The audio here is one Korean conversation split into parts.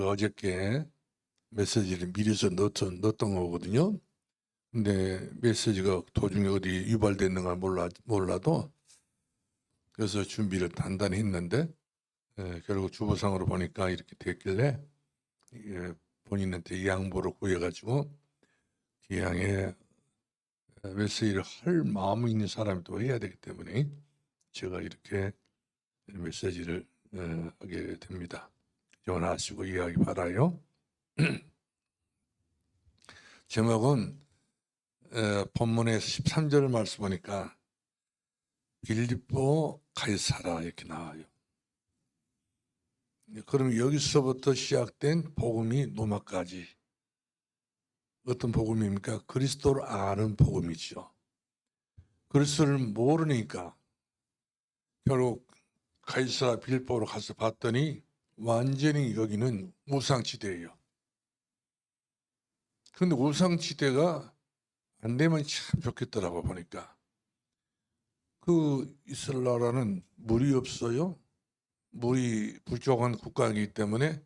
어저께 메시지를 미리서 넣었던 거거든요. 근데 메시지가 도중에 어디 유발됐는가 몰라도 그래서 준비를 단단히 했는데 결국 주보상으로 보니까 이렇게 됐길래 본인한테 양보를 구해가지고 기양에 메시지를 할 마음이 있는 사람이 또 해야 되기 때문에 제가 이렇게 메시지를 하게 됩니다. 전화하시고 이해하기 바라요. 제목은 본문에서 13절 말씀 보니까 빌립보 가이사라 이렇게 나와요. 그럼 여기서부터 시작된 복음이 로마까지 어떤 복음입니까? 그리스도를 아는 복음이죠. 그리스도를 모르니까 결국 가이사라 빌립보로 가서 봤더니 완전히 여기는 우상지대예요. 그런데 우상지대가 안 되면 참 좋겠더라고 보니까. 그 이스라엘 나라는 물이 없어요. 물이 부족한 국가이기 때문에.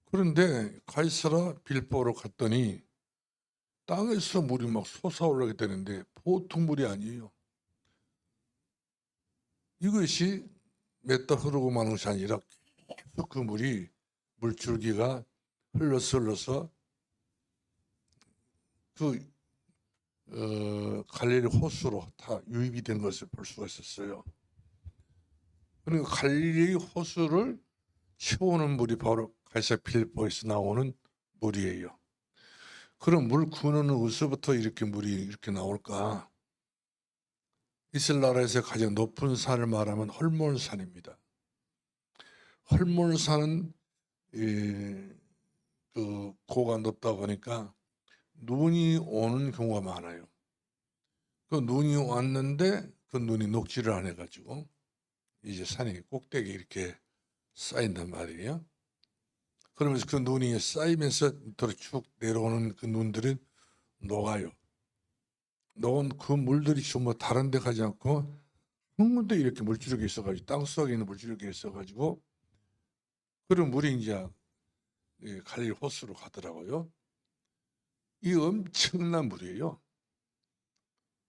그런데 가이사라 빌립보로 갔더니 땅에서 물이 막 솟아오르게 되는데 보통 물이 아니에요. 이것이 몇 달 흐르고 마는 것이 아니라 계속 그 물이 물줄기가 흘러서 그 갈릴리 호수로 다 유입이 된 것을 볼 수가 있었어요. 그러니까 갈릴리 호수를 채우는 물이 바로 가이사라 빌립보에서 나오는 물이에요. 그럼 물 근원은 어디서부터 이렇게 물이 이렇게 나올까? 이스라엘 나라에서 가장 높은 산을 말하면 헐몬산입니다. 헐몬산은 그 고가 높다 보니까 눈이 오는 경우가 많아요. 그 눈이 왔는데 그 눈이 녹지를 안 해가지고 이제 산이 꼭대기 이렇게 쌓인단 말이에요. 그러면서 그 눈이 쌓이면서 밑으로 쭉 내려오는 그 눈들은 녹아요. 녹은 그 물들이 전부 다른 데 가지 않고 한 군데 이렇게 물줄기 있어가지고 땅속에 있는 물줄기가 있어가지고 그런 물이 이제 갈릴 호수로 가더라고요. 이 엄청난 물이에요.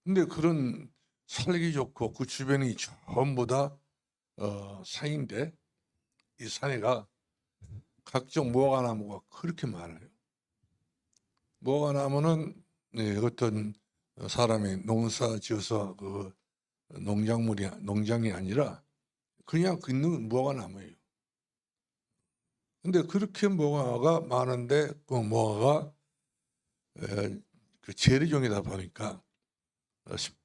근데 그런 살기 좋고 그 주변이 전부 다 산인데 이 산에가 각종 무화과나무가 그렇게 많아요. 무화과나무는 어떤 사람이 농사 지어서 그 농장이 아니라 그냥 그 있는 무화과나무예요. 근데 그렇게 무화과가 많은데 그 무화과가 그 재래종이다 보니까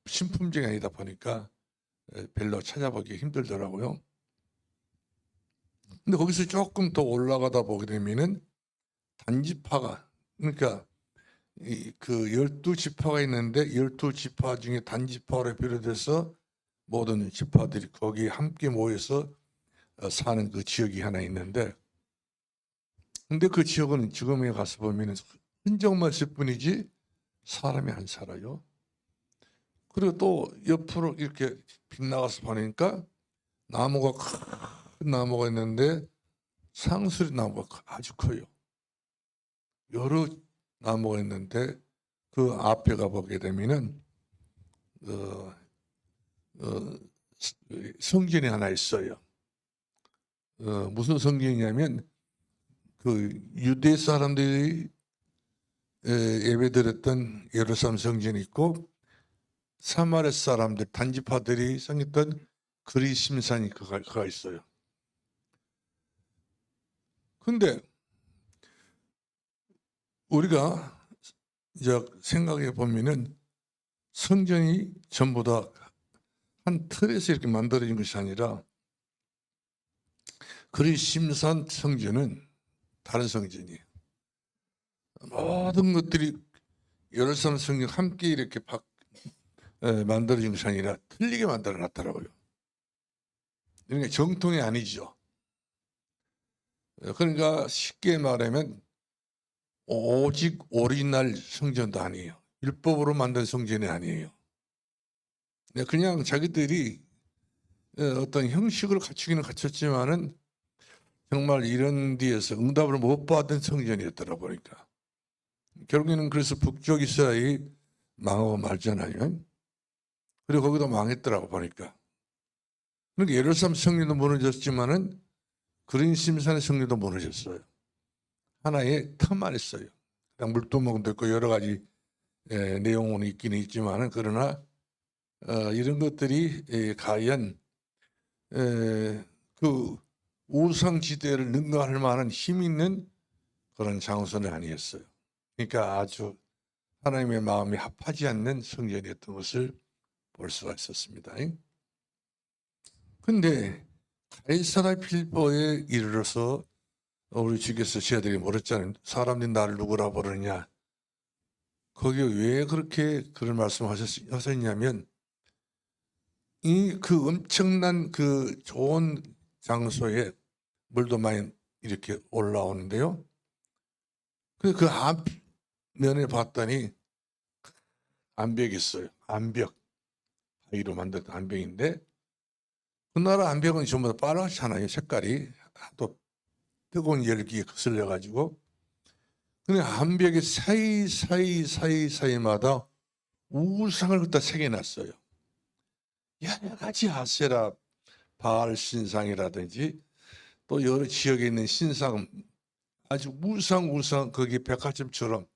신품종이 아니다 보니까 별로 찾아보기 힘들더라고요. 근데 거기서 조금 더 올라가다 보게 되면은 단지파가 그러니까 그 12지파가 있는데 12지파 중에 단지파로 비롯해서 모든 지파들이 거기 함께 모여서 사는 그 지역이 하나 있는데 근데 그 지역은 지금에 가서 보면 흔적만 있을 뿐이지 사람이 안 살아요. 그리고 또 옆으로 이렇게 빗나가서 보니까 나무가 큰 나무가 있는데 상수리 나무가 아주 커요. 여러 나무가 있는데 그 앞에 가보게 되면은 성전이 하나 있어요. 무슨 성전이냐면 그 유대 사람들이 예배드렸던 예루살렘 성전이 있고 사마리 사람들 단지파들이 섬겼던 그리심산이 그가 있어요. 근데 우리가 이제 생각해 보면은 성전이 전부 다 한 틀에서 이렇게 만들어진 것이 아니라 그리심산 성전은 다른 성전이에요. 모든 것들이 예루살렘 성전 함께 이렇게 만들어진 것이 아니라 틀리게 만들어 놨더라고요. 그러니까 정통이 아니죠. 그러니까 쉽게 말하면 오직 오리지널 성전도 아니에요. 율법으로 만든 성전이 아니에요. 그냥 자기들이 어떤 형식을 갖추기는 갖췄지만은 정말 이런 데에서 응답을 못 받은 성전이었더라 보니까. 결국에는 그래서 북쪽 이스라엘이 망하고 말잖아요. 그리고 거기도 망했더라고 보니까. 그러니까 예루살렘 성전도 무너졌지만은 그린심산의 성전도 무너졌어요. 하나의 틈만 있어요. 그냥 물두멍도 있고 여러 가지 내용은 있긴 있지만은 그러나 이런 것들이 과연 그 우상지대를 능가할 만한 힘 있는 그런 장소는 아니었어요. 그러니까 아주 하나님의 마음이 합하지 않는 성전이었던 것을 볼 수가 있었습니다. 그런데 가이사랴 필리포에 이르러서 우리 주께서 저희들이 물었잖아요. 사람들이 나를 누구라 부르느냐. 거기에 왜 그렇게 그런 말씀하셨냐면 이 그 엄청난 그 좋은 장소에 물도 많이 이렇게 올라오는데요. 그 앞면에 봤더니 암벽이 있어요. 암벽. 바위로 만든 암벽인데 그 나라 암벽은 전부 다 빨갛잖아요. 색깔이. 또 뜨거운 열기에 거슬려 가지고 근데 암벽의 사이마다 우상을 갖다 새겨놨어요. 여러 가지 아세라 바알 신상이라든지 또 여러 지역에 있는 신상 아주 우상 거기 백화점처럼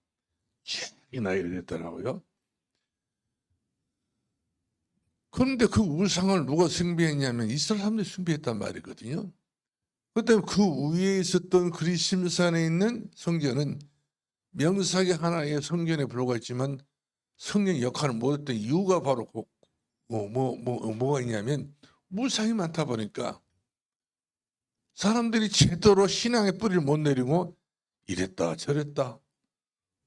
쫙이나 이랬더라고요. 그런데 그 우상을 누가 숭배했냐면 이스라엘 사람들이 숭배했단 말이거든요. 그때 그 위에 있었던 그리심산에 있는 성전은 명사계 하나의 성전에 불과했지만 성전의 역할을 못했던 이유가 바로 뭐가 있냐면 우상이 많다 보니까 사람들이 제대로 신앙의 뿌리를 못 내리고 이랬다 저랬다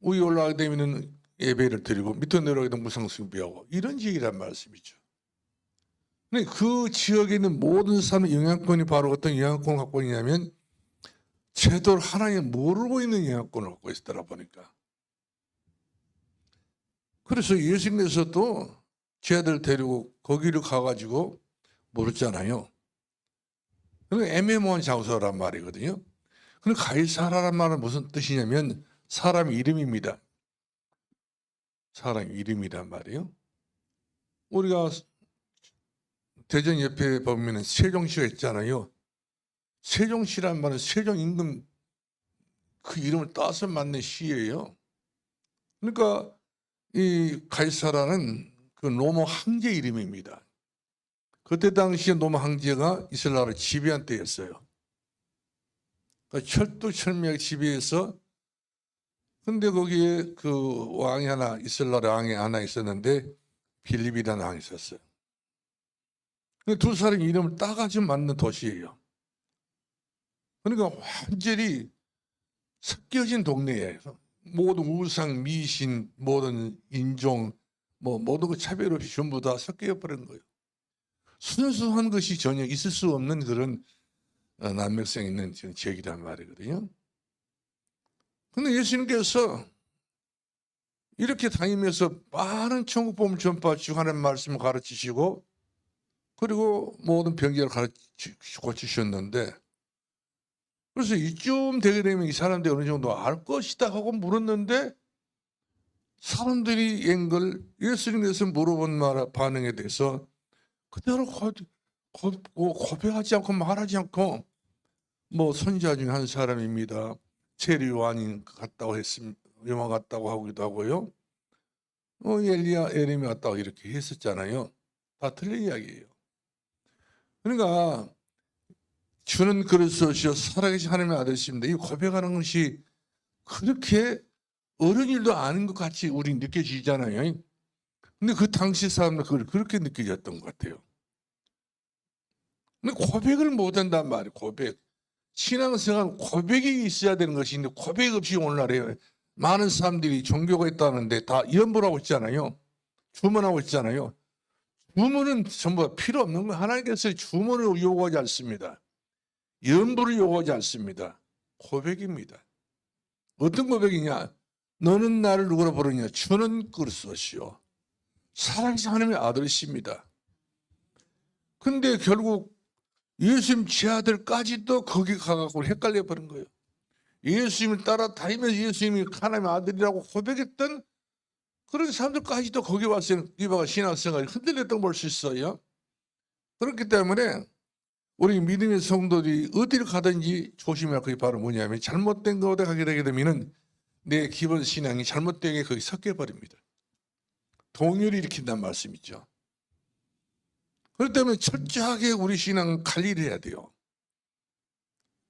위에 올라가게 되면 예배를 드리고 밑으로 내려가게 되면 무상 숭배하고 이런 지역이란 말씀이죠. 근데 그 지역에 있는 모든 사람의 영향권이 바로 어떤 영향권을 갖고 있냐면 제대로 하나님 모르고 있는 영향권을 갖고 있더라 보니까. 그래서 예수님께서도 쟤들 데리고 거기를 가가지고 모르잖아요. 그러니까 애매모호한 장소란 말이거든요. 근데 가이사라란 말은 무슨 뜻이냐면 사람 이름입니다. 사람 이름이란 말이에요. 우리가 대전 옆에 보면 세종시가 있잖아요. 세종시란 말은 세종 임금 그 이름을 따서 만든 시예요. 그러니까 이 가이사라는 그 로마 황제 이름입니다. 그때 당시에 로마 황제가 이스라엘 나라를 지배한 때였어요. 그러니까 철두철미하게 지배해서 근데 거기에 그 왕이 하나 이스라엘 나라 왕이 하나 있었는데 빌립이라는 왕이 있었어요. 두 사람의 이름을 따가지고 만든 도시예요. 그러니까 완전히 섞여진 동네예요. 모든 우상, 미신, 모든 인종, 모든 거 차별 없이 전부 다 섞여 버린 거예요. 순수한 것이 전혀 있을 수 없는 그런 난맥성 있는 지역이란 말이거든요. 근데 예수님께서 이렇게 다니면서 많은 천국 복음을 전파하시고 하나님 말씀을 가르치시고 그리고 모든 병자를 고치셨는데 그래서 이쯤 되게 되면 이 사람들이 어느 정도 알 것이다 하고 물었는데 사람들이 앵글 예수님께서 물어본 반응에 대해서 그대로 고백하지 않고 말하지 않고 선지자 중에 한 사람입니다. 세례 요한이 같다고 했습니다. 요한 같다고 하기도 하고요. 에리미 같다고 이렇게 했었잖아요. 다 틀린 이야기예요. 그러니까 주는 그리스도시요 살아계신 하나님의 아들이십니다. 이 고백하는 것이 그렇게 어려운 일도 아닌 것 같이 우리 느껴지잖아요. 근데 그 당시 사람들 그걸 그렇게 느껴졌던 것 같아요. 근데 고백을 못한단 말이에요. 고백. 신앙생활 고백이 있어야 되는 것인데 고백 없이 오늘날에 많은 사람들이 종교가 있다는데 다 염불하고 있잖아요. 주문하고 있잖아요. 주문은 전부 필요 없는 거예요. 하나님께서 주문을 요구하지 않습니다. 염불을 요구하지 않습니다. 고백입니다. 어떤 고백이냐? 너는 나를 누구라 부르냐? 주는 그리스도시요 살아계신 하나님의 아들이십니다. 근데 결국 예수님 제 아들까지도 거기 가갖고 헷갈려 버린 거예요. 예수님을 따라다니면서 예수님이 하나님의 아들이라고 고백했던 그런 사람들까지도 거기 와서 이바가 신앙생활이 흔들렸던 걸 볼 수 있어요. 그렇기 때문에 우리 믿음의 성도들이 어디를 가든지 조심해야 할 것이 바로 뭐냐면 잘못된 곳에 가게 되게 되면은 내 기본 신앙이 잘못되게 거기 섞여 버립니다. 동요를 일으킨다는 말씀이죠. 그렇기 때문에 철저하게 우리 신앙은 관리를 해야 돼요.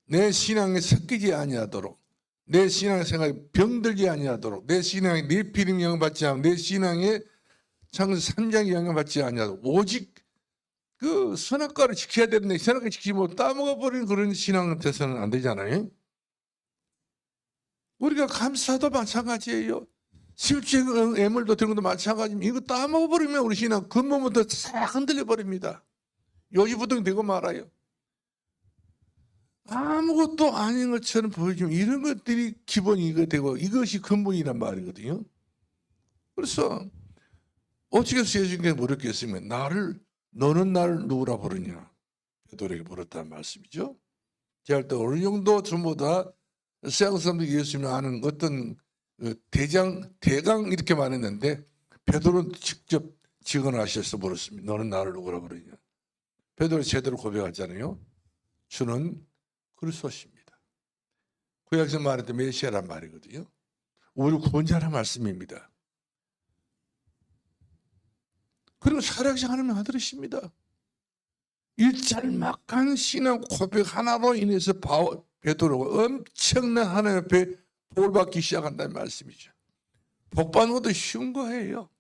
내 신앙에 섞이지 아니하도록, 내 신앙생활이 병들지 아니하도록, 내 신앙이 네피림 영향받지 않고, 내 신앙에 창세기 3장의 영향받지 아니하도록, 오직 그 선악과를 지켜야 되는데 선악과 지키지 못하고 따먹어버리는 그런 신앙은 돼서는 안 되잖아요. 우리가 감사도 마찬가지예요. 실증 애물도 드는 것도 마찬가지입니다. 이거 따먹어버리면 우리 신앙 근본부터 싹 흔들려 버립니다. 요지부동이 되고 말아요. 아무것도 아닌 것처럼 보여주면 이런 것들이 기본이 되고 이것이 근본이란 말이거든요. 그래서 어떻게 해서 예수님께 물었겠으면 너는 나를 누구라 부르냐? 베드로에게 물었다는 말씀이죠. 제가 또 어느 정도 전부 다 서양 사람들이 예수님을 아는 어떤 대강 이렇게 말했는데 베드로는 직접 직언하셔서 물었습니다. 너는 나를 누구라 부르냐? 베드로 제대로 고백하잖아요. 주는 그리스도십니다. 구약에서 말했던 메시아란 말이거든요. 우리 구원자란 말씀입니다. 그리고 살아계신 하나님의 아들이십니다. 이 짤막한 신앙 고백 하나로 인해서 베드로가 엄청난 하나님 앞에 복을 받기 시작한다는 말씀이죠. 복 받는 것도 쉬운 거예요.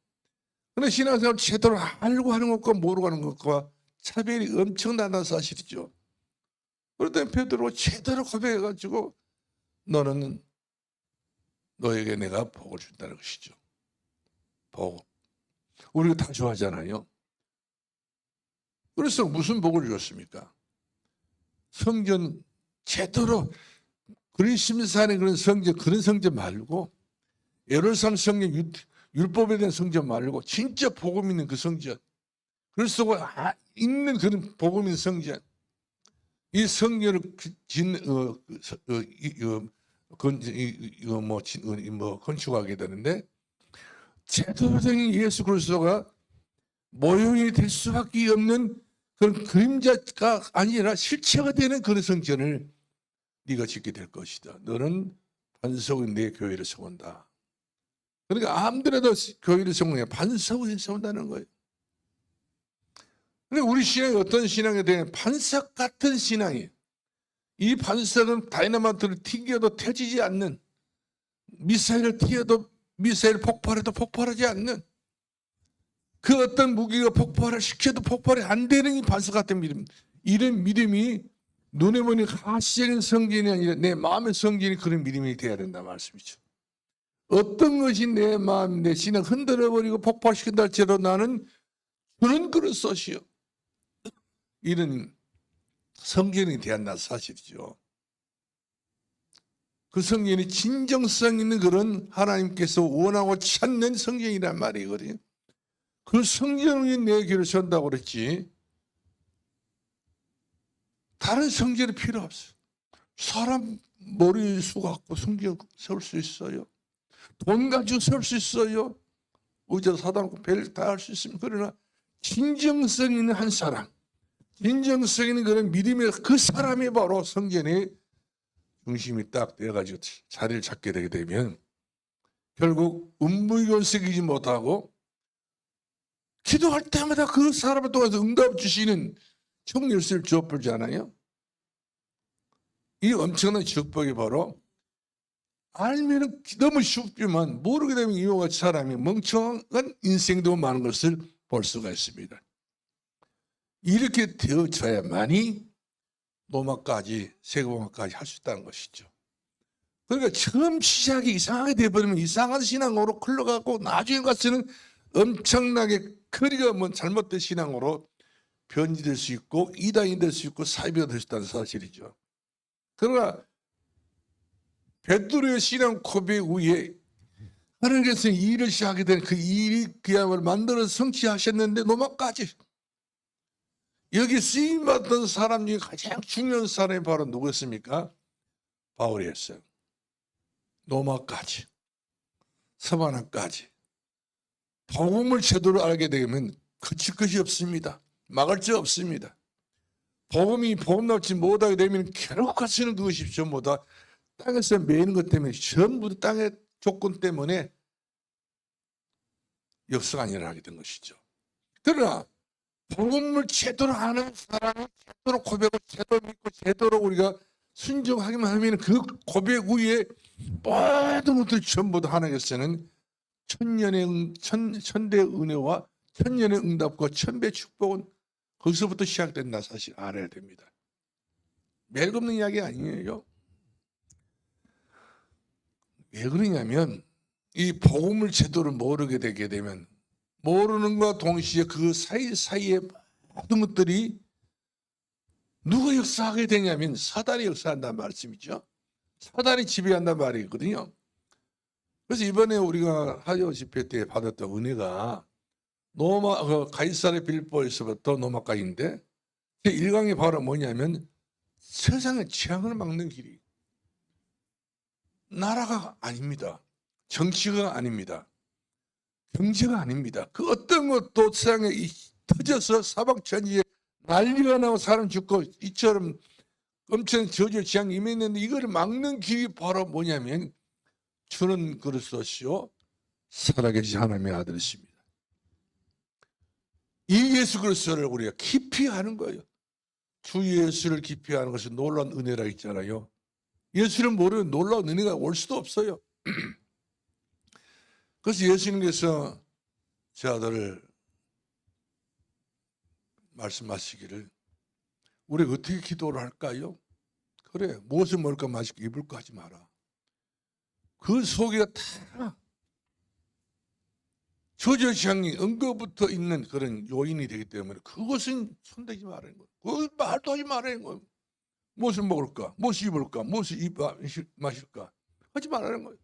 그런데 신앙생활 제대로 알고 하는 것과 모르고 하는 것과 차별이 엄청나다는 사실이죠. 그럴 때 베드로가 제대로 고백해가지고 너에게 내가 복을 준다는 것이죠. 복. 우리가 다 좋아하잖아요. 그래서 무슨 복을 줬습니까? 성전 제대로 그리스도인의 그런 성전, 그런 성전 말고 예루살렘 성전, 율법에 대한 성전 말고 진짜 복음 있는 그 성전, 그리스도가 있는 그런 복음 있는 성전, 이 성전을 건축하게 되는데 제대로 된 예수 그리스도가 모형이 될 수밖에 없는 그런 그림자가 아니라 실체가 되는 그런 성전을 네가 짓게 될 것이다. 너는 반석은 내 교회를 세운다. 그러니까 아무데라도 교회를 세우냐 반석을 세운다는 거예요. 근데 우리 신앙이 어떤 신앙에 대한 반석 같은 신앙이에요. 이 반석은 다이너마이트를 튕겨도 터지지 않는, 미사일을 튀어도 미사일 폭발해도 폭발하지 않는, 그 어떤 무기가 폭발을 시켜도 폭발이 안 되는 이 반석 같은 믿음. 이런 믿음이 눈에 보이는 가시적인 성전이 아니라 내 마음의 성전이 그런 믿음이 되어야 된다는 말씀이죠. 어떤 것이 내 마음, 내 신앙 흔들어버리고 폭발시킨다 할지라도 나는 주는 그리스도시요. 이런 성전이 되었나 사실이죠. 그 성전이 진정성 있는 그런 하나님께서 원하고 찾는 성전이란 말이거든요. 그 성전이 내 길을 선다고 그랬지 다른 성전이 필요 없어요. 사람 머리 수 갖고 성전 세울 수 있어요. 돈 가지고 세울 수 있어요. 의자 사다 놓고 벨 다 할 수 있습니다. 그러나 진정성 있는 한 사람, 진정성 있는 그런 믿음의 그 사람이 바로 성전의 중심이 딱 돼가지고 자리를 잡게 되게 되면 결국 음부견석이지 못하고 기도할 때마다 그 사람을 통해서 응답 주시는 총열쇠를 주어버리잖아요. 이 엄청난 축복이 바로 알면 너무 쉽지만 모르게 되면 이와 같이 사람이 멍청한 인생도 많은 것을 볼 수가 있습니다. 이렇게 되어져야만이 노마까지 세계복음까지 할 수 있다는 것이죠. 그러니까 처음 시작이 이상하게 되어버리면 이상한 신앙으로 흘러가고 나중에 가서는 엄청나게 거리가 먼 잘못된 신앙으로 변질될 수 있고 이단이 될 수 있고 사이비가 될 수 있다는 사실이죠. 그러나 베드로의 신앙 고백 후에 하나님께서 이 일을 시작하게 된 그 일이 그야말로 만들어서 성취하셨는데 노마까지 여기 쓰임받던 사람 중에 가장 중요한 사람이 바로 누구였습니까? 바울이었어요. 로마까지, 서바나까지 복음을 제대로 알게 되면 그칠 것이 없습니다. 막을 수 없습니다. 복음 넣지 못하게 되면 결국 가시는 그것이 전부 다 땅에서 매이는 것 때문에, 전부 땅의 조건 때문에 역사가 일어나게 된 것이죠. 그러나 복음을 제대로 아는 사람은 제대로 고백을 제대로 믿고 제대로 우리가 순종하기만 하면 그 고백 위에 모든 것들 전부 다 하나님께서는 천대의 은혜와 천년의 응답과 천배의 축복은 거기서부터 시작된다 사실 알아야 됩니다. 매일 없는 이야기 아니에요. 왜 그러냐면 이 복음을 제대로 모르게 되게 되면 모르는 것과 동시에 그 사이사이에 모든 것들이 누가 역사하게 되냐면 사단이 역사한다는 말씀이죠. 사단이 지배한다는 말이거든요. 그래서 이번에 우리가 하요 집회 때 받았던 은혜가 가이사랴 빌보에서부터 로마까지인데 제 1강이 바로 뭐냐면 세상의 재앙을 막는 길이 나라가 아닙니다. 정치가 아닙니다. 경제가 아닙니다. 그 어떤 것도 세상에 터져서 사방천지에 난리가 나고 사람 죽고 이처럼 엄청 저주의 재앙이 임했는데 이거를 막는 길이 바로 뭐냐면 주는 그리스도시요 살아계신 하나님의 아들이십니다. 이 예수 그리스도를 우리가 깊이 아는 거예요. 주 예수를 깊이 아는 것이 놀라운 은혜라 있잖아요. 예수를 모르면 놀라운 은혜가 올 수도 없어요. 그래서 예수님께서 제 아들을 말씀하시기를 우리 어떻게 기도를 할까요? 그래, 무엇을 먹을까 마실까 입을까 하지 마라. 그 속에가 다 저주장이 언거부터 있는 그런 요인이 되기 때문에 그것은 손대지 말라는 거예요. 그 말도 하지 말라는 거예요. 무엇을 먹을까? 무엇을 입을까? 무엇을 마실까? 하지 말라는 거예요.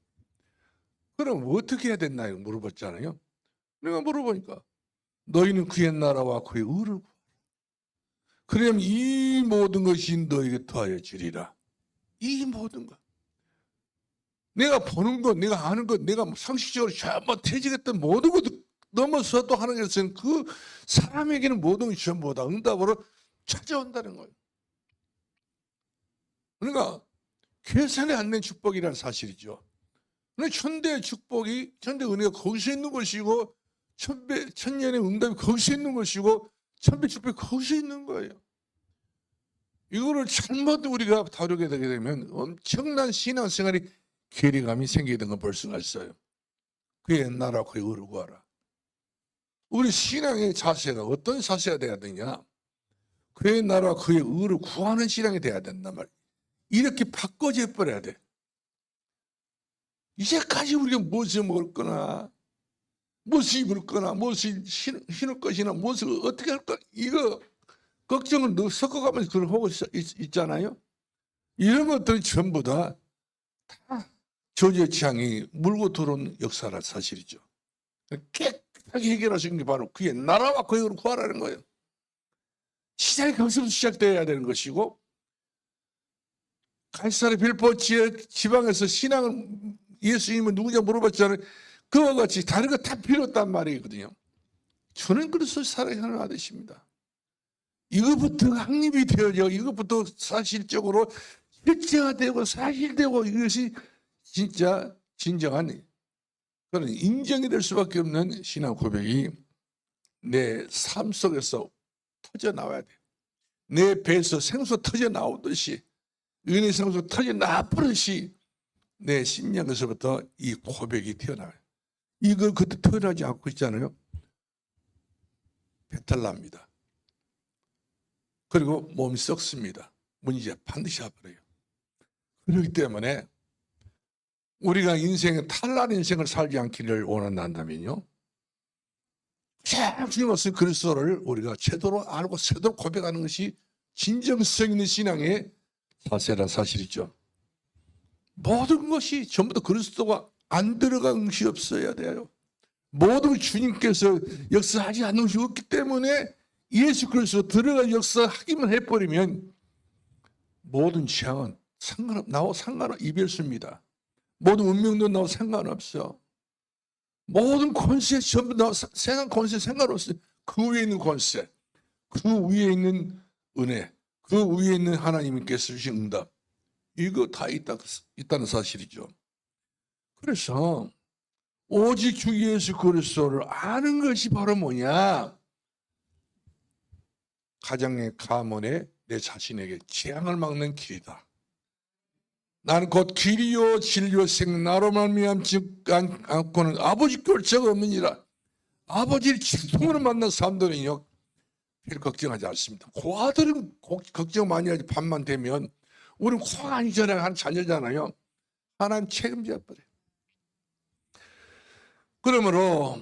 그럼 어떻게 해야 됐나요? 물어봤잖아요. 내가 물어보니까 너희는 그의 나라와 그의 의를 구하라. 그러면 이 모든 것이 너에게 더하여 주리라. 이 모든 것. 내가 보는 것, 내가 아는 것, 내가 상식적으로 전부 퇴직했던 모든 것도 넘어서도 하나님께서는 그 사람에게는 모든 것이 전부 다 응답으로 찾아온다는 거예요. 그러니까 계산이 안 된 축복이라는 사실이죠. 근데 천대의 축복이, 천대의 은혜가 거기서 있는 것이고 천년의 응답이 거기서 있는 것이고 천배 축복이 거기서 있는 거예요. 이거를 잘못 우리가 다루게 되게 되면 엄청난 신앙생활이 괴리감이 생기게 된 걸 볼 수가 있어요. 그의 나라 그의 의를 구하라. 우리 신앙의 자세가 어떤 자세가 돼야 되냐? 그의 나라 그의 의를 구하는 신앙이 돼야 된단 말이에요. 이렇게 바꿔져 버려야 돼. 이제까지 우리가 무엇을 먹을 거나 무엇을 입을 거나 무엇을 신을 것이나 무엇을 어떻게 할 거나 이거 걱정을 늘 섞어가면서 그걸 하고 있잖아요. 이런 것들이 전부 다 저주의 재앙이 물고 들어온 역사라 사실이죠. 깨끗하게 해결하시는 게 바로 그의 나라와 그의 의를 구하라는 거예요. 시작이 거기서부터 시작되어야 되는 것이고 가이사랴 빌보 지방에서 신앙을 예수님은 누구냐 물어봤잖아요. 그와 같이 다른 거 다 필요 없단 말이거든요. 저는 그래서 살아가는 아들이십니다. 이것부터 확립이 되어져 이것부터 사실적으로 실제화되고 사실되고 이것이 진짜 진정한 그런 인정이 될 수밖에 없는 신앙 고백이 내 삶 속에서 터져 나와야 돼. 내 배에서 생수 터져 나오듯이 은혜 생수 터져 나버릇이 내 심령에서부터 이 고백이 튀어나와요. 이거 그때 태어나지 않고 있잖아요. 배탈 납니다. 그리고 몸이 썩습니다. 문제 반드시 와버려요. 그렇기 때문에 우리가 인생에 탈난 인생을 살지 않기를 원한다면요. 주님 없은 그리스도를 우리가 제대로 알고 제대로 고백하는 것이 진정성 있는 신앙의 자세란 사실이죠. 모든 것이 전부 다 그리스도가 안 들어간 것이 없어야 돼요. 모든 주님께서 역사하지 않는 것이 없기 때문에 예수 그리스도 들어가 역사하기만 해버리면 모든 재앙은 나와 이별수입니다. 모든 운명도 나와 상관없어. 모든 권세 전부 나와 세상 권세 상관없어요. 그 위에 있는 권세, 그 위에 있는 은혜, 그 위에 있는 하나님께서 주신 응답, 이거 다 있다는 사실이죠. 그래서 오직 주 예수 그리스도를 아는 것이 바로 뭐냐? 가장의 가문에 내 자신에게 재앙을 막는 길이다. 나는 곧 길이요 진리요 생 나로 말미암지 않고는 아버지 결자가 없느니라. 아버지를 직통으로 만난 사람들은요 별 걱정하지 않습니다. 그 아들은 걱정 많이 하지. 밤만 되면 우리는 코가 아니잖아요. 한 자녀잖아요. 하나님 책임져 버려요. 그러므로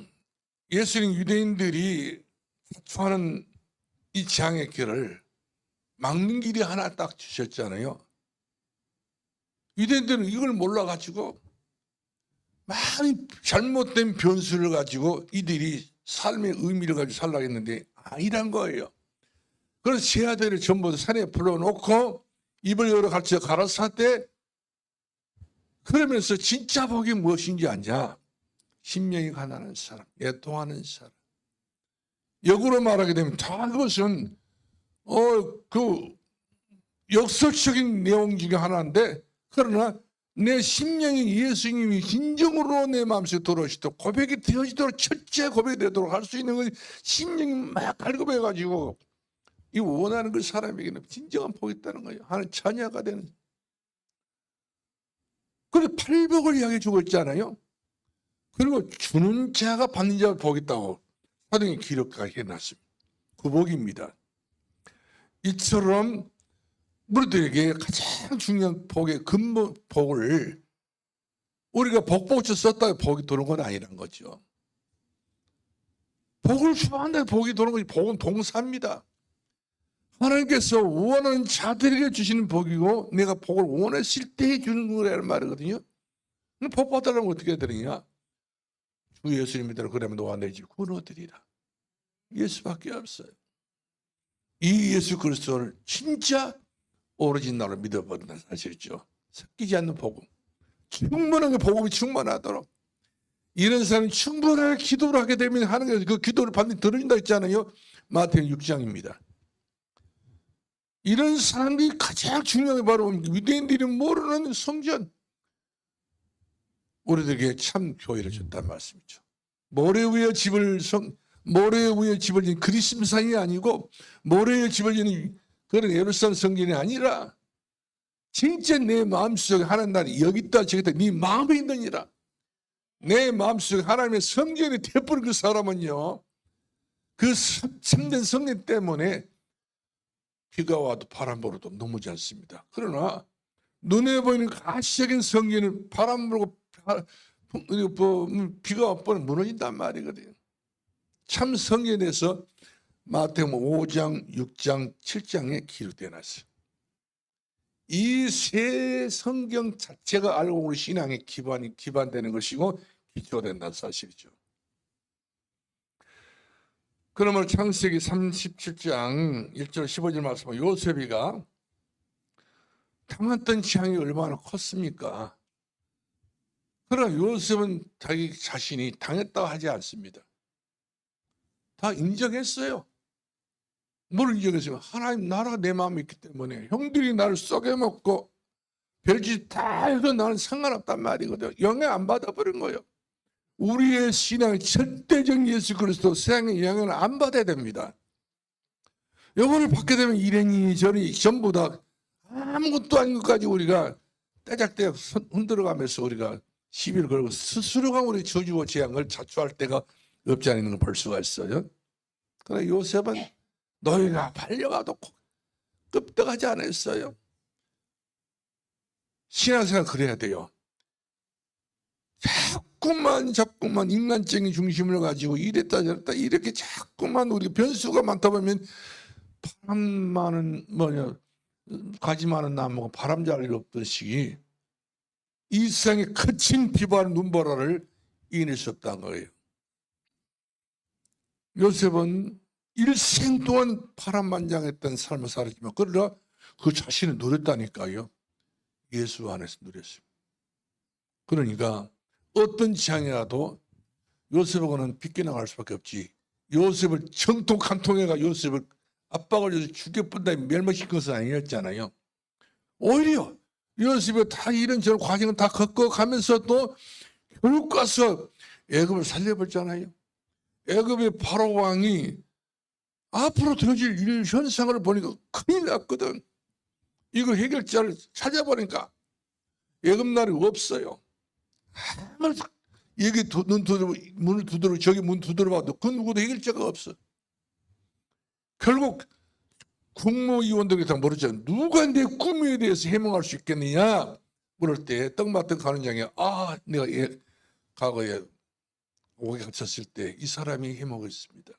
예수님 유대인들이 자초하는 이 재앙의 길을 막는 길이 하나 딱 주셨잖아요. 유대인들은 이걸 몰라가지고 많이 잘못된 변수를 가지고 이들이 삶의 의미를 가지고 살라고 했는데 아니란 거예요. 그래서 세 아들을 전부 산에 불러놓고 입을 열어 가르쳐 가라사대. 그러면서 진짜 복이 무엇인지 아냐? 심령이 가난한 사람, 애통하는 사람. 역으로 말하게 되면 다 그것은 그 역설적인 내용 중에 하나인데, 그러나 내 심령이 예수님이 진정으로 내 마음속에 들어오시도록 고백이 되어지도록 첫째 고백이 되도록 할 수 있는 건 심령이 막 갈급해가지고 이 원하는 그 사람에게는 진정한 복이 있다는 거예요. 하나님 자녀가 되는. 그래서 팔복을 이야기해 주고 있잖아요. 그리고 주는 자가 받는 자가 복이 있다고 사도행전 기록하게 해놨습니다. 그 복입니다. 이처럼 우리들에게 가장 중요한 복의 근본 복을 우리가 복복쳐 썼다고 복이 도는 건 아니란 거죠. 복을 주한다 복이 도는 것이 복은 동사입니다. 하나님께서 원하는 자들에게 주시는 복이고 내가 복을 원했을 때 주는 거라는 말이거든요. 복 받으려면 어떻게 해야 되느냐? 주 예수님 믿으라 그러면 너와 내 집 구원 얻으리라. 예수밖에 없어요. 이 예수 그리스도를 진짜 오로지 나로 믿어버린다는 사실이죠. 섞이지 않는 복음. 충분한 그 복음이 충만하도록. 이런 사람이 충분하게 기도를 하게 되면 하는 그 기도를 반드시 들어준다 했잖아요. 마태복음 6장입니다. 이런 사람들이 가장 중요한 게 바로 유대인들이 모르는 성전. 우리들에게 참 교회를 줬단 말씀이죠. 모래 위에 집을 지은 그리심산이 아니고 모래 위에 집을 지은 그런 예루살렘 성전이 아니라 진짜 내 마음속에 하나님 나라가 여기 있다 저기 있다 네 마음에 있느니라. 내 마음속에 하나님의 성전이 되어버린 그 사람은요, 그 참된 성령 때문에 비가 와도 바람 불어도 넘어지 않습니다. 그러나 눈에 보이는 가시적인 성전은 바람 불고 비가 와버리면 무너진단 말이거든요. 참 성경에 대해서 마태복음 5장, 6장, 7장에 기록되어 놨어요. 이 세 성경 자체가 알고 우리 신앙의 기반되는 것이고 기초된다는 사실이죠. 그러면 창세기 37장 1절 15절 말씀은 요셉이가 당했던 재앙이 얼마나 컸습니까? 그러나 요셉은 자기 자신이 당했다고 하지 않습니다. 다 인정했어요. 뭘 인정했어요? 하나님 나라가 내 마음에 있기 때문에 형들이 나를 썩여먹고 별짓 다 해도 나는 상관없단 말이거든요. 영향 안 받아버린 거예요. 우리의 신앙의 절대적 예수 그리스도 세상의 영향을 안 받아야 됩니다. 영혼을 받게 되면 이래니 저래니 전부 다 아무것도 아닌 것까지 우리가 떼작떼작 흔들어가면서 우리가 시비를 걸고 스스로가 우리 저주와 재앙을 자초할 때가 없지 않은 걸 볼 수가 있어요. 그러나 요셉은 너희가 팔려가도 끄떡하지 않았어요. 신앙생활 그래야 돼요. 자꾸만 인간적인 중심을 가지고 이랬다 저랬다 이렇게 자꾸만 우리 변수가 많다 보면 바람 많은 가지 많은 나무가 바람 잘 일 없듯이 이 세상의 거친 비바람 눈보라를 이겨낼 수 없다는 거예요. 요셉은 일생 동안 파란만장했던 삶을 살았지만 그러나 그 자신을 누렸다니까요. 예수 안에서 누렸어요. 그러니까 어떤 지향이라도 요셉하고는 빗겨나갈 수밖에 없지. 요셉을 정통 간통해가 요셉을 압박을 해서 죽여본다 멸망시킨 것은 아니었잖아요. 오히려 요셉이 다 이런저런 과정을 다 겪어가면서도 결국 가서 애굽을 살려버렸잖아요. 애굽의 바로 왕이 앞으로 터질 일 현상을 보니까 큰일 났거든. 이거 해결자를 찾아보니까 애굽 나라에 없어요. 여기 눈 두드려 문을 두드려 저기 문 두드려봐도 그 누구도 해결자가 없어. 결국 국무위원들이 다 모르잖아. 누가 내 꿈에 대해서 해명할 수 있겠느냐 물을 때 떡마땅 가는 장에 내가 과거에 옥에 갇혔을 때 이 사람이 해먹었습니다.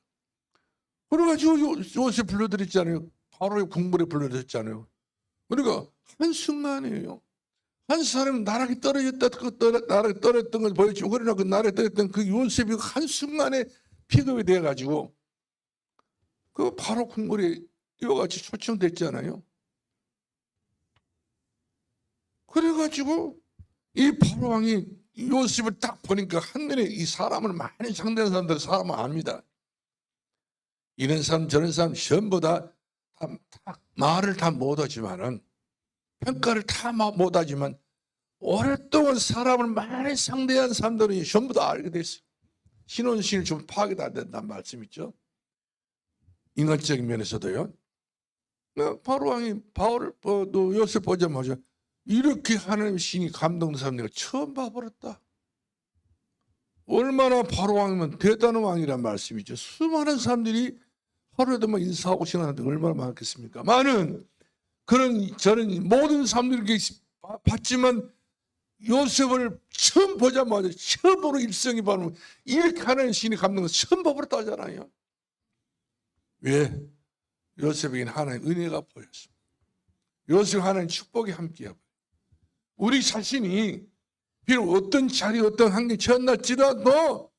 그래가지고 요셉 불러드렸잖아요. 바로의 국물에 불러드렸잖아요. 그러니까 한순간이에요. 한 사람은 나락에 떨어졌다, 나락에 떨어졌던 걸 보여주고, 그러나 그 나락에 떨어졌던 그 요셉이 한순간에 픽업이 돼가지고, 그 바로 국물에 뛰어같이 초청됐잖아요. 그래가지고, 이 바로 왕이 요셉을 딱 보니까 한눈에 이 사람을 많이 상대하는 사람들 사람을 압니다. 이런 사람 저런 사람 전부 다 말을 다 못하지만은 평가를 다 못하지만 오랫동안 사람을 많이 상대한 사람들은 전부 다 알게 됐어요. 신혼신을 좀 파악이 다 된다는 말씀이죠. 인간적인 면에서도요. 바로 왕이 요셉 보자마자 이렇게 하나님의 신이 감동된 사람 내가 처음 봐버렸다. 얼마나 바로 왕이면 대단한 왕이란 말씀이죠. 수많은 사람들이 하루에도 인사하고 지나가는데 얼마나 많겠습니까? 많은 저는 모든 사람들에게 봤지만 요셉을 처음 보자마자 처음으로 일성이 바로 이렇게 하나님 신이 감동을 처음 봐버렸다 하잖아요. 왜? 요셉에게는 하나님의 은혜가 보였습니다. 요셉 하나님 축복이 함께하고 우리 자신이 비록 어떤 자리 어떤 환경에 처할지라도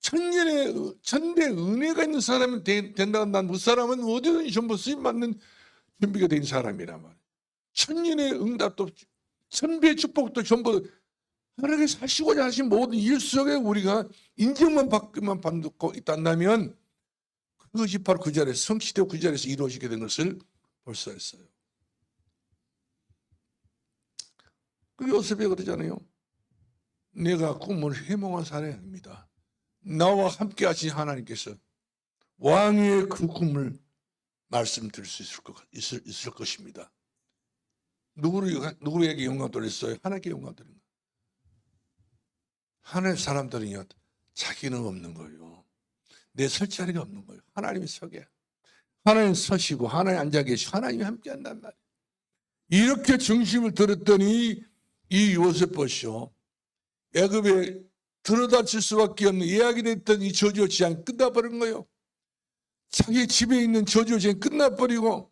천대 은혜가 있는 사람이 된다고 한다면 그 사람은 어디든지 전부 쓰임받는 준비가 된 사람이란 말이에요. 천년의 응답도 천비의 축복도 전부 하나님께서 하시고자 하신 모든 일 속에 우리가 인정만 받고 있다면 그것이 바로 그 자리에서 성취되고 그 자리에서 이루어지게 된 것을 볼 수 있어요. 그 요셉이 그러잖아요. 내가 꿈을 해몽한 사람입니다. 나와 함께 하신 하나님께서 왕의 그 꿈을 말씀드릴 수 있을 것입니다. 누구에게 영광 돌렸어요? 하나님께 영광 돌린 거예요. 하나님 사람들은요, 자기는 없는 거예요. 내 설 자리가 없는 거예요. 하나님이 서게. 하나님 서시고, 하나님 앉아 계시고, 하나님이 함께 한단 말이에요. 이렇게 중심을 들었더니, 이 요셉 보시오. 애굽에 들어다칠 수밖에 없는 예약이 됐던 이 저주의 재앙이 끝나버린 거예요. 자기 집에 있는 저주의 재앙이 끝나버리고,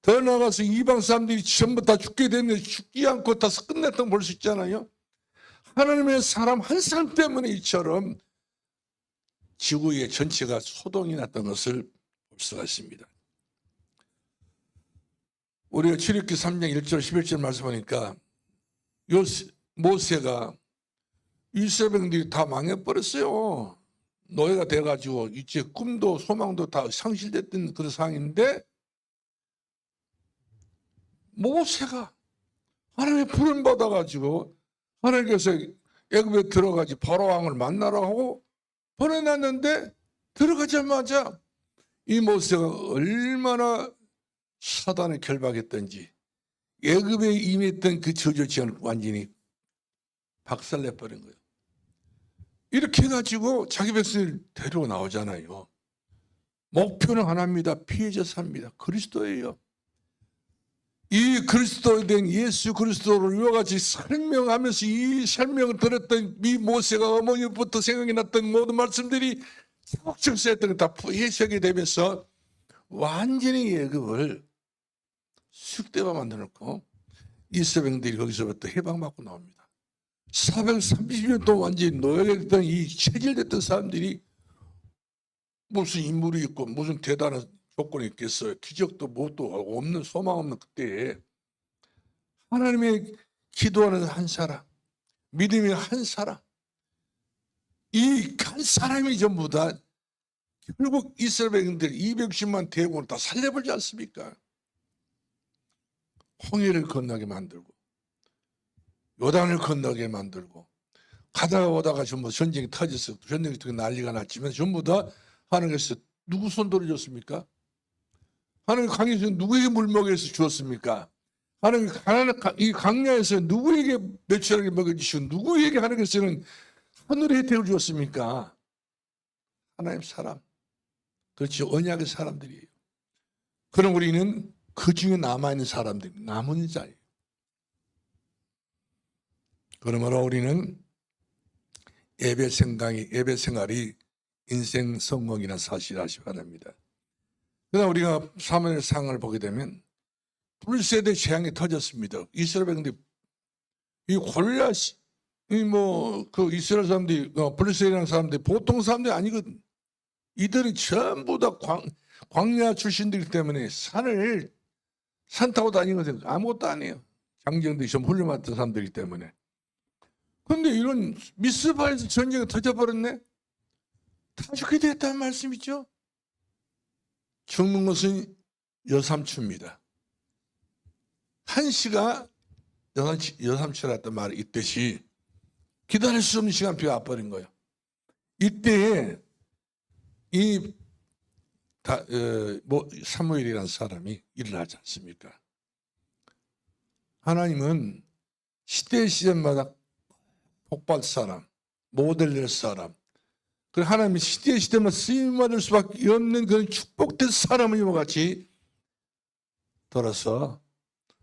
더 나아가서 이방 사람들이 전부 다 죽게 됐는데 죽지 않고 다 끝냈던 걸 볼 수 있잖아요. 하나님의 사람 한 사람 때문에 이처럼 지구의 전체가 소동이 났던 것을 볼 수가 있습니다. 우리가 출애굽기 3장 1절 11절 말씀하니까 모세가 이스라엘들이 다 망해버렸어요. 노예가 돼가지고 이제 꿈도 소망도 다 상실됐던 그런 상황인데 모세가 하나님의 부름 받아가지고 하나님께서 애굽에 들어가지 바로 왕을 만나러 하고 보내놨는데 들어가자마자 이 모세가 얼마나 사단에 결박했던지 애굽에 임했던 그 저주 지연을 완전히 박살내버린 거예요. 이렇게 해가지고 자기 백성을 데리고 나오잖아요. 목표는 하나입니다. 피해자 삽니다. 그리스도예요. 이 그리스도에 대한 예수 그리스도를 이와 같이 설명하면서 이 설명을 들었던 이 모세가 어머니부터 생각이 났던 모든 말씀들이 차곡차곡 쌓였던 게 다 해석이 되면서 완전히 애굽을 쑥대밭 만들어놓고 이스라엘들이 거기서부터 해방받고 나옵니다. 430년 동안 완전히 노예가 됐던 이 체질됐던 사람들이 무슨 인물이 있고 무슨 대단한 조건이 있겠어요. 기적도 뭣도 없는 소망 없는 그때에 하나님의 기도하는 한 사람, 믿음의 한 사람, 이 한 사람이 전부 다 결국 이스라엘 백성들 260만 대군을 다 살려버리지 않습니까? 홍해를 건너게 만들고 요단을 건너게 만들고 가다가 오다가 전부 전쟁이 터졌어. 전쟁이 터져 난리가 났지만 전부 다 하나님께서 누구 손 들어줬습니까? 하나님 강에서 누구에게 물 먹여서 주었습니까? 하나님 이 강야에서 누구에게 매출하게 먹여주시고 누구에게 하나님께서는 하늘의 혜택을 주었습니까? 하나님 사람, 그렇지, 언약의 사람들이에요. 그럼 우리는 그 중에 남아있는 사람들, 남은 자예요. 그러므로 우리는 예배 생활이 인생 성공이라는 사실을 아시기 바랍니다. 그러나 우리가 사무엘 상을 보게 되면 불세대 재앙이 터졌습니다. 이스라엘 백성들이 이 골리앗이 그 이스라엘 사람들이 불세대라는 사람들이 보통 사람들이 아니거든. 이들이 전부 다 광야 출신들이기 때문에 산 타고 다니거든. 아무것도 아니에요. 장정들이 좀 훈련받던 사람들이기 때문에. 그런데 이런 미스바에서 전쟁이 터져버렸네. 다 죽게 됐다는 말씀이죠. 죽는 것은 여삼추입니다. 한시가 여삼추라던 말이 있듯이 기다릴 수 없는 시간 비가 와버린 거예요. 이때에 사무엘이라는 사람이 일어나지 않습니까? 하나님은 시대마다 복받을 사람, 모델될 사람, 그 하나님이 시대마다 쓰임받을 수밖에 없는 그런 축복된 사람을 이와 같이 들어서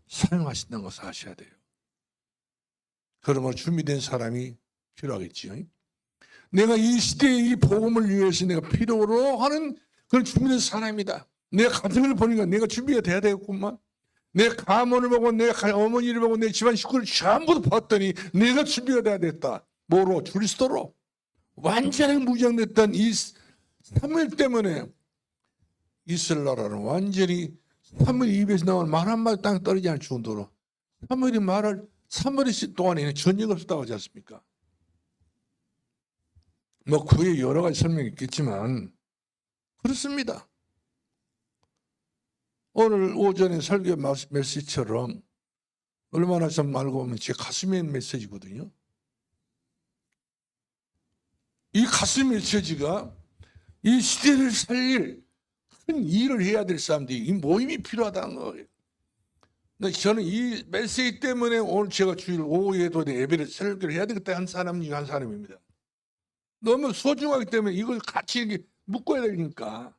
사용하신다는 것을 아셔야 돼요. 그러므로 준비된 사람이 필요하겠지요. 내가 이 시대의 이 복음을 위해서 내가 필요로 하는 그런 준비된 사람이다. 내 가정을 보니까 내가 준비가 돼야 되겠구만. 내 가문을 보고 내 어머니를 보고 내 집안 식구를 전부 봤더니 내가 준비가 돼야 됐다. 뭐로? 그리스도로. 완전히 무장됐던 이 사무엘 때문에 이스라엘 나라는 완전히 사무엘 입에서 나온 말 한마디 땅에 떨어지지 않을 정도로 사무엘이 3일 동안에는 전쟁이 없었다고 하지 않습니까? 그에 여러 가지 설명이 있겠지만 그렇습니다. 오늘 오전에 설교 메시지처럼 얼마나 좀 알고 보면 제 가슴에 있는 메시지거든요. 이 가슴 메시지가 이 시대를 살릴 큰 일을 해야 될 사람들이 이 모임이 필요하다는 거예요. 저는 이 메시지 때문에 오늘 제가 주일 오후에도 예배를 설교를 해야 되겠다 한 사람 중에 한 사람입니다. 너무 소중하기 때문에 이걸 같이 이렇게 묶어야 되니까.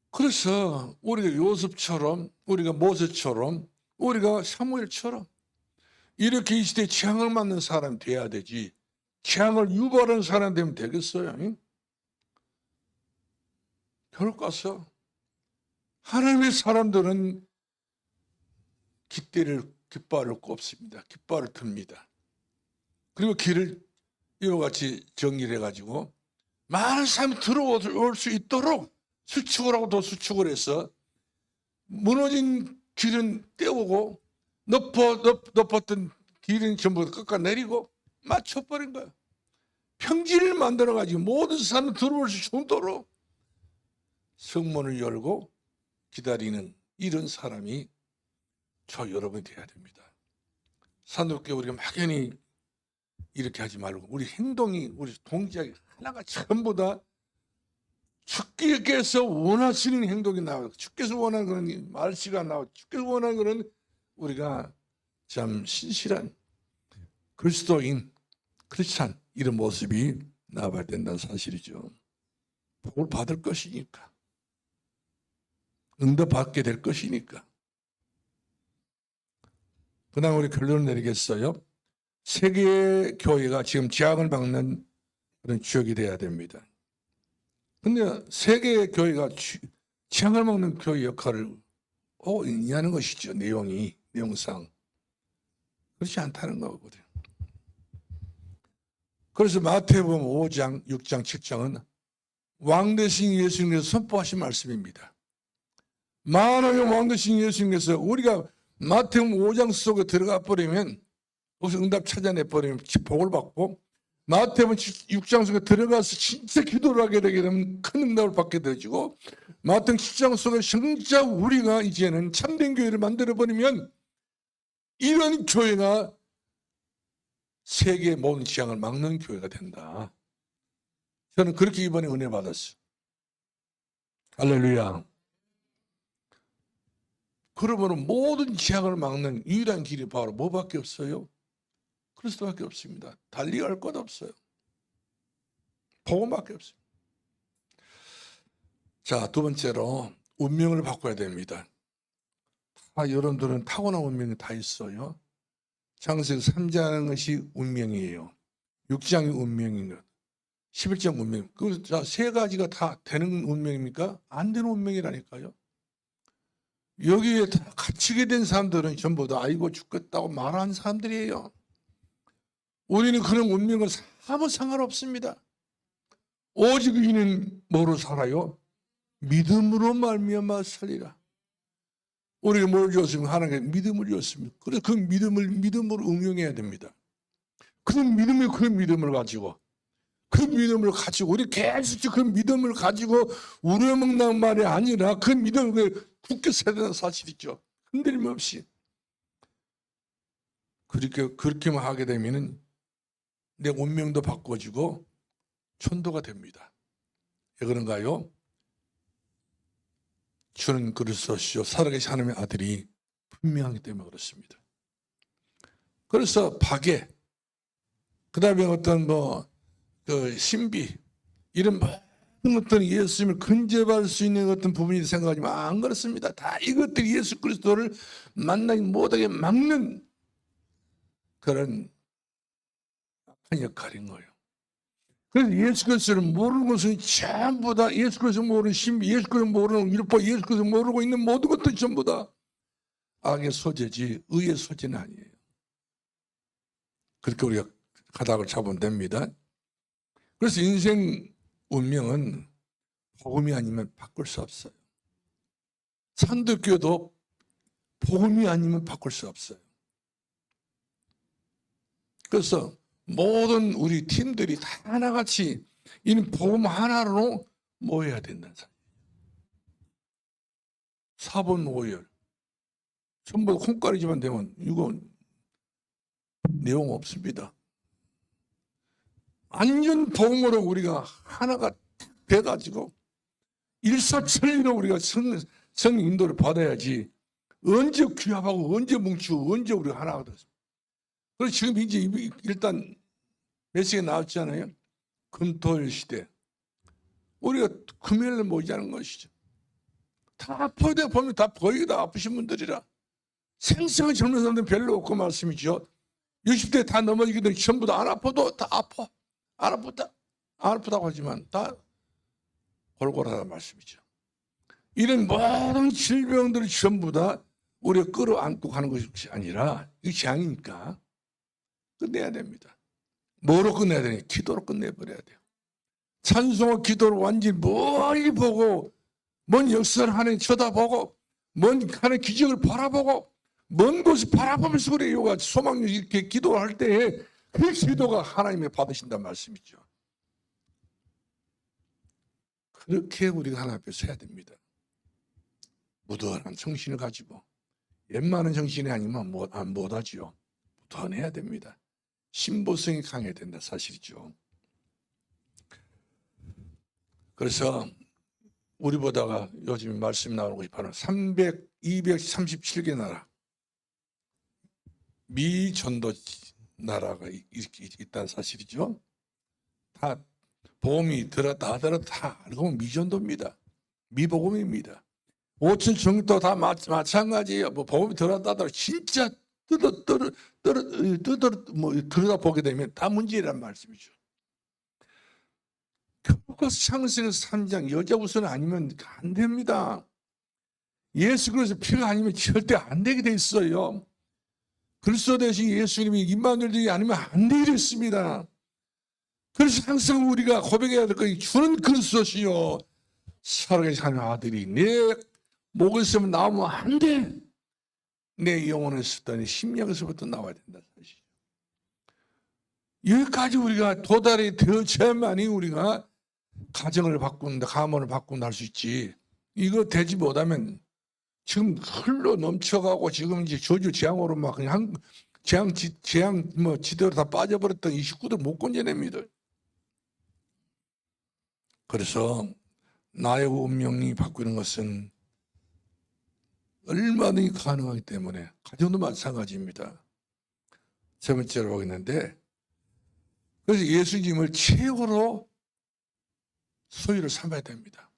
그래서 우리가 요셉처럼, 우리가 모세처럼, 우리가 사무엘처럼 이렇게 이 시대에 재앙을 맞는 사람이 돼야 되지. 재앙을 유발하는 사람 되면 되겠어요? 결국 가서 하나님의 사람들은 깃발을 꼽습니다. 깃발을 듭니다. 그리고 길을 이와 같이 정리를 해가지고 많은 사람이 들어올 수 있도록 수축을 하고 더 수축을 해서 무너진 길은 떼우고 높았던 길은 전부 깎아내리고 맞춰버린 거예요. 평지를 만들어가지고 모든 사람이 들어올 수 있도록 성문을 열고 기다리는 이런 사람이 저 여러분이 돼야 됩니다. 산업계 우리가 막연히 이렇게 하지 말고 우리 행동이 우리 동작이 하나가 전부 다 주께서 원하시는 행동이 나와요. 주께서 원하는 그런 말씨가 나와요. 주께서 원하는 그런 우리가 참 신실한 그리스도인 크리스찬 이런 모습이 나와야 된다는 사실이죠. 복을 받을 것이니까 응답받게 될 것이니까. 그 다음 우리 결론을 내리겠어요. 세계 교회가 지금 재앙을 받는 그런 지역이 돼야 됩니다. 근데 세계 교회가 재앙을 먹는 교회 역할을 의미하는 것이죠. 내용상. 그렇지 않다는 거거든요. 그래서 마태복음 5장, 6장, 7장은 왕 되신 예수님께서 선포하신 말씀입니다. 만왕의 왕 되신 예수님께서 우리가 마태복음 5장 속에 들어가 버리면 거기서 응답 찾아내 버리면 복을 받고, 마태복음 6장 속에 들어가서 진짜 기도를 하게 되게 되면 큰 응답을 받게 되어지고, 마태복음 10장 속에 진짜 우리가 이제는 참된 교회를 만들어 버리면 이런 교회가 세계 모든 지향을 막는 교회가 된다. 저는 그렇게 이번에 은혜 받았어요. 할렐루야. 그러면 모든 지향을 막는 유일한 길이 바로 뭐밖에 없어요? 그리스도밖에 없습니다. 달리 갈 것 없어요. 복음밖에 없어요. 자, 두 번째로 운명을 바꿔야 됩니다. 여러분들은 타고난 운명이 다 있어요. 창세기 3장은 것이 운명이에요. 6장이 운명인 것, 11장 운명. 그 세 가지가 다 되는 운명입니까? 안 되는 운명이라니까요. 여기에 다 갇히게 된 사람들은 전부 다 아이고 죽겠다고 말하는 사람들이에요. 우리는 그런 운명은 아무 상관없습니다. 오직 이는 뭐로 살아요? 믿음으로 말미암아 살리라. 우리가 뭘 줬습니까? 하나님께 믿음을 줬습니다. 그래서 그 믿음을 믿음으로 응용해야 됩니다. 그 믿음을 가지고 우리 계속 그 믿음을 가지고 우려먹는 말이 아니라 그 믿음을 굳게 세야 되는 사실이죠. 흔들림 없이. 그렇게만 하게 되면은 내 운명도 바꿔지고 천도가 됩니다. 왜 그런가요? 주는 그리스도시요 살아계신 하나님의 아들이 분명하기 때문에 그렇습니다. 그래서 파괴, 그 다음에 어떤 신비, 이런 모든 어떤 예수님을 근접할 수 있는 어떤 부분이 생각하지만 안 그렇습니다. 다 이것들이 예수 그리스도를 만나지 못하게 막는 그런 악한 역할인 거예요. 그래서 예수 그리스도를 모르는 것은 전부 다 예수 그리스도 모르는 신비, 예수 그리스도 모르는 율법, 예수 그리스도 모르고 있는 모든 것들이 전부 다 악의 소재지 의의 소재는 아니에요. 그렇게 우리가 가닥을 잡으면 됩니다. 그래서 인생 운명은 복음이 아니면 바꿀 수 없어요. 산도교도 복음이 아니면 바꿀 수 없어요. 그래서 모든 우리 팀들이 다 하나같이 이 복음 하나로 모여야 된다는 사실. 사본오열 전부 콩가루지만 되면 이건 내용 없습니다. 완전 복음으로 우리가 하나가 돼가지고 일사천리로 우리가 성령 인도를 받아야지 언제 귀합하고 언제 뭉치고 언제 우리가 하나가 됐습니다. 그래서 지금 이제 일단 메시지가 나왔잖아요. 금토일 시대. 우리가 금요일에 모이자는 것이죠. 다 아파야 보면 다 거의 다 아프신 분들이라 생생한 젊은 사람들은 별로 없고 말씀이죠. 60대 다 넘어지게 되면 전부 다 안 아파도 다 아파. 안 아프다고 하지만 다 골골하다는 말씀이죠. 이런 모든 질병들을 전부 다 우리가 끌어안고 가는 것이 아니라 이 재앙이니까 끝내야 됩니다. 뭐로 끝내야 되냐? 기도로 끝내버려야 돼요. 찬송과 기도로 완전히 멀리 보고 먼 역사를 하나님 쳐다보고 먼 하나님 기적을 바라보고 먼 곳을 바라보면서 우리 요가 소망 이렇게 기도할 때에 그 기도가 하나님의 받으신다는 말씀이죠. 그렇게 우리가 하나님 앞에서 해야 됩니다. 무던한 정신을 가지고 웬만한 정신이 아니면 못하지요. 무던해야 됩니다. 신보성이 강해야 된다 사실이죠. 그래서 우리보다가 요즘 말씀 나오고 싶어하는 237개 나라 미전도 나라가 있다는 사실이죠. 다 복음이 들었다 하더라도 다 알고 보면 미전도입니다. 미복음입니다. 5천 정도 다 마찬가지예요. 뭐 복음이 들었다 하더라도 진짜 들여다보게 되면 다 문제란 말씀이죠. 교과서 창세기 3장 여자 우선 아니면 안 됩니다. 예수 그리스도 피가 아니면 절대 안 되게 돼 있어요. 그리스도 대신 예수님이 임마누엘이 아니면 안 되게 됐습니다. 그래서 항상 우리가 고백해야 될 것이 주는 그리스도시요 살아계신 하나님의 아들이 내 목에서 나오면 안 돼. 내 영혼에서부터 내 심령에서부터 나와야 된다. 사실. 여기까지 우리가 도달이 되어야만이 우리가 가정을 바꾼다, 가문을 바꾼다 할 수 있지. 이거 되지 못하면 지금 흘러 넘쳐가고 지금 이제 저주 재앙으로 막 그냥 재앙 뭐 지대로 다 빠져버렸던 이 식구들 못 건져냅니다. 그래서 나의 운명이 바뀌는 것은 얼마든지 가능하기 때문에 가정도 마찬가지입니다. 세 번째로 보겠는데, 그래서 예수님을 최고로 소유를 삼아야 됩니다.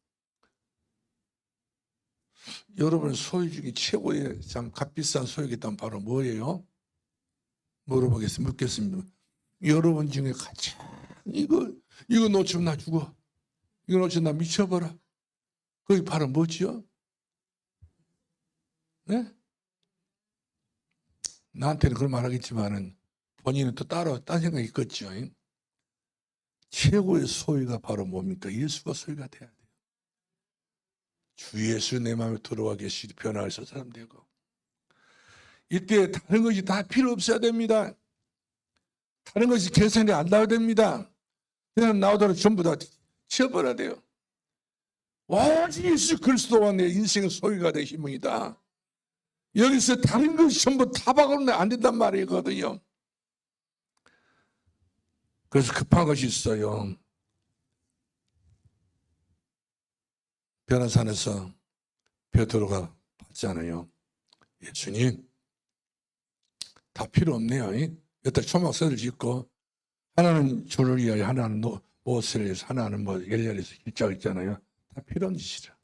여러분 소유 중에 최고의 참 값비싼 소유가 있다면 바로 뭐예요? 묻겠습니다. 여러분 중에 가장 이거 놓치면 나 죽어. 이거 놓치면 나 미쳐버려. 그게 바로 뭐지요? 네? 나한테는 그런 말 하겠지만은 본인은 또 따로 딴 생각이 있겠죠. 최고의 소유가 바로 뭡니까? 예수가 소유가 돼야 돼요. 주 예수 내 마음에 들어와 계시니 변화해서 사람 되고, 이때 다른 것이 다 필요 없어야 됩니다. 다른 것이 계산이 안 나와야 됩니다. 그냥 나오더라도 전부 다 치워버려야 돼요. 오직 예수 그리스도와 내 인생의 소유가 되심이다. 여기서 다른 것이 전부 타박으로는 안 된단 말이거든요. 그래서 급한 것이 있어요. 변화산에서 베드로가 봤잖아요. 예수님 다 필요 없네요. 여기다 초막선을 짓고 하나는 주를 위하여, 하나는 무엇을 위해서, 하나는 뭐 열렬해서 길자가 있잖아요. 다 필요 없는 짓이라.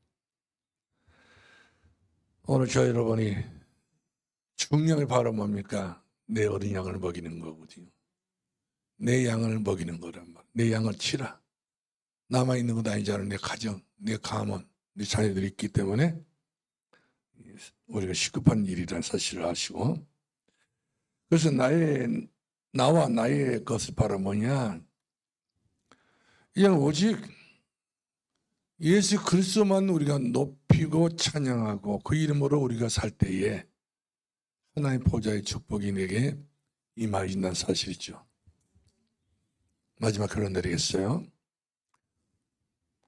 오늘 저 여러분이 중량이 바로 뭡니까? 내 어린 양을 먹이는 거거든요. 내 양을 먹이는 거란 말. 내 양을 치라. 남아있는 것 아니잖아요. 내 가정, 내 가문, 내 자녀들이 있기 때문에 우리가 시급한 일이라는 사실을 아시고, 그래서 나와 나의 것이 바로 뭐냐? 이건 오직 예수 그리스도만 우리가 높이고 찬양하고 그 이름으로 우리가 살 때에 하나님 보좌의 축복이 내게 임하신다는 사실이죠. 마지막 결론 내리겠어요.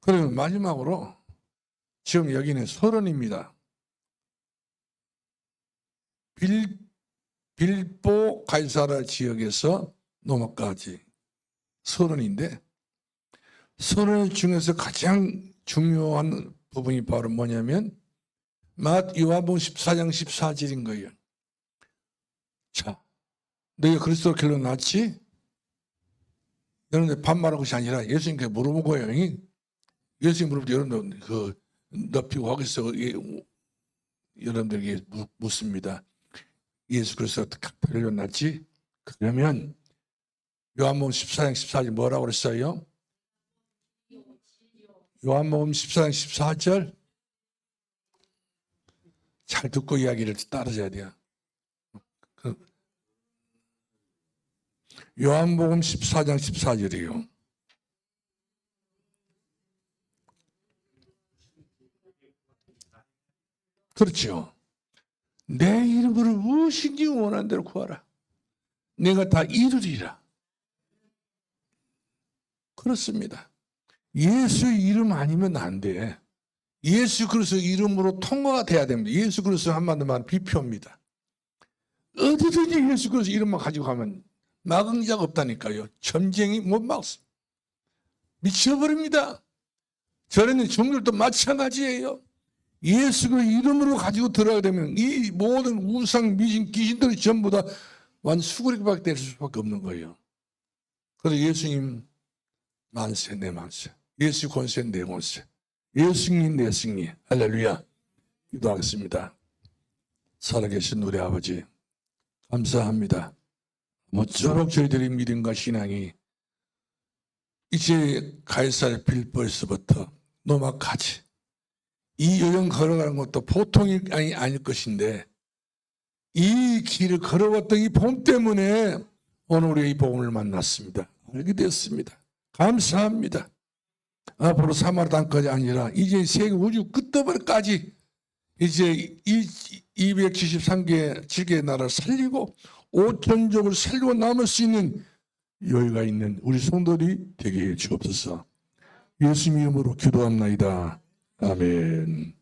그러면 마지막으로 지금 여기는 서론입니다. 빌보 가이사라 지역에서 노마까지 서론인데, 서론 중에서 가장 중요한 부분이 바로 뭐냐면 요한복음 14장 14절인 거예요. 자, 너희가 그리스도로 결론났지? 여러분들 반말한 것이 아니라 예수님께 물어본 거예요. 예수님 물어볼 여러분들 높이고 하겠어. 여러분들에게 묻습니다. 예수 그리스도로 결론났지? 그러면 요한복음 14장 14절 뭐라고 그랬어요? 요한복음 14장 14절 잘 듣고 이야기를 따라줘야 돼요. 요한복음 14장 14절이에요. 그렇죠. 내 이름으로 무엇인지 원하는 대로 구하라. 내가 다 이루리라. 그렇습니다. 예수 이름 아니면 안 돼. 예수 그리스도 이름으로 통과가 돼야 됩니다. 예수 그리스도 한마디로 말하면 비표입니다. 어디든지 예수 그리스도 이름만 가지고 가면 막은 자가 없다니까요. 점쟁이 못 막습니다. 미쳐버립니다. 저는 종들도 마찬가지예요. 예수 그 이름으로 가지고 들어가게 되면 이 모든 우상, 미신, 귀신들이 전부 다 완전 수구리밖에 될 수밖에 없는 거예요. 그래서 예수님 만세 내 만세, 예수 권세 내 권세, 예수 승리 내 승리. 할렐루야. 기도하겠습니다. 살아계신 우리 아버지 감사합니다. 모쪼록 저희들의 믿음과 신앙이 이제 가이사랴 빌보에서부터 노마까지 이 여정 걸어가는 것도 보통이 아닐 것인데, 이 길을 걸어왔던 이 봄 때문에 오늘 우리 이 복음을 만났습니다. 알게 되었습니다. 감사합니다. 앞으로 사마리 땅까지 아니라 이제 세계 우주 끝더벌까지 이제 이 273개 7개의 나라를 살리고 5천족을 살리고 남을 수 있는 여유가 있는 우리 성도들이 되게 해 주옵소서. 예수님 이름으로 기도합나이다. 아멘.